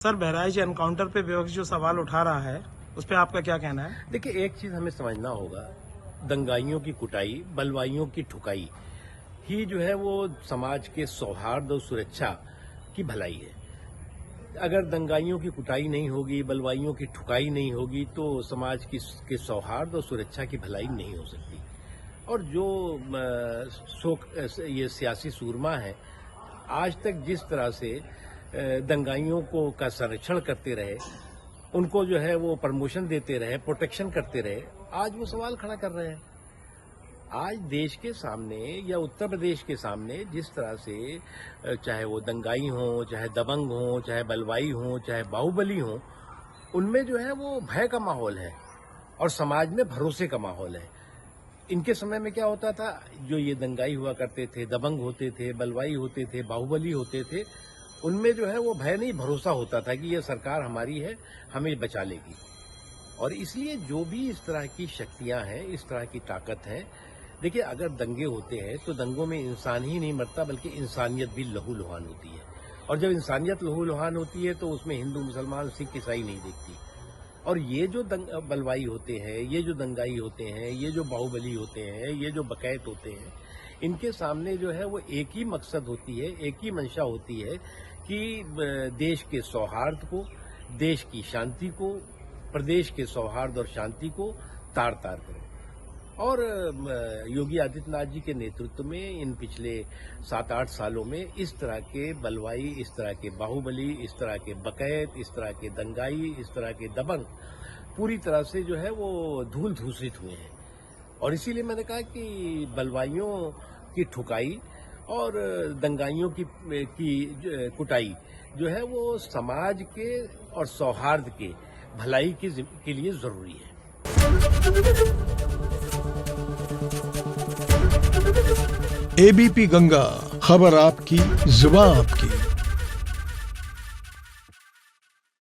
Sir, Bahraich encounter पे विपक्ष जो सवाल उठा रहा है उस पर आपका क्या कहना है? देखिए, एक चीज हमें समझना होगा, दंगाइयों की कुटाई, बलवाइयों की ठुकाई ही जो है वो समाज के सौहार्द और सुरक्षा की भलाई है। अगर दंगाइयों की कुटाई नहीं होगी, बलवाइयों की ठुकाई नहीं होगी तो समाज के सौहार्द और सुरक्षा की भलाई नहीं हो सकती। और जो ये सियासी सूरमा है, आज तक जिस तरह से दंगाइयों का संरक्षण करते रहे, उनको जो है वो प्रमोशन देते रहे, प्रोटेक्शन करते रहे, आज वो सवाल खड़ा कर रहे हैं। आज देश के सामने या उत्तर प्रदेश के सामने जिस तरह से चाहे वो दंगाई हो, चाहे दबंग हो, चाहे बलवाई हो, चाहे बाहुबली हो, उनमें जो है वो भय का माहौल है और समाज में भरोसे का माहौल है। इनके समय में क्या होता था, जो ये दंगाई हुआ करते थे, दबंग होते थे, बलवाई होते थे, बाहुबली होते थे, उनमें जो है वो भय नहीं, भरोसा होता था कि ये सरकार हमारी है, हमें बचा लेगी। और इसलिए जो भी इस तरह की शक्तियां हैं, इस तरह की ताकत है, देखिए अगर दंगे होते हैं तो दंगों में इंसान ही नहीं मरता बल्कि इंसानियत भी लहूलुहान होती है। और जब इंसानियत लहूलुहान होती है तो उसमें हिंदू, मुसलमान, सिख, ईसाई नहीं देखती। और ये जो बलवाई होते हैं, ये जो दंगाई होते हैं, ये जो बाहुबली होते हैं, ये जो बकैत होते हैं, इनके सामने जो है वो एक ही मकसद होती है, एक ही मंशा होती है कि देश के सौहार्द को, देश की शांति को, प्रदेश के सौहार्द और शांति को तार तार करें। और योगी आदित्यनाथ जी के नेतृत्व में इन पिछले 7-8 सालों में इस तरह के बलवाई, इस तरह के बाहुबली, इस तरह के बकैत, इस तरह के दंगाई, इस तरह के दबंग पूरी तरह से जो है वो धूल धूसरित हुए हैं। और इसीलिए मैंने कहा कि बलवाइयों की ठुकाई और दंगाइयों की कुटाई जो है वो समाज के और सौहार्द के भलाई के लिए जरूरी है। एबीपी गंगा, खबर आपकी, जुबान आपकी।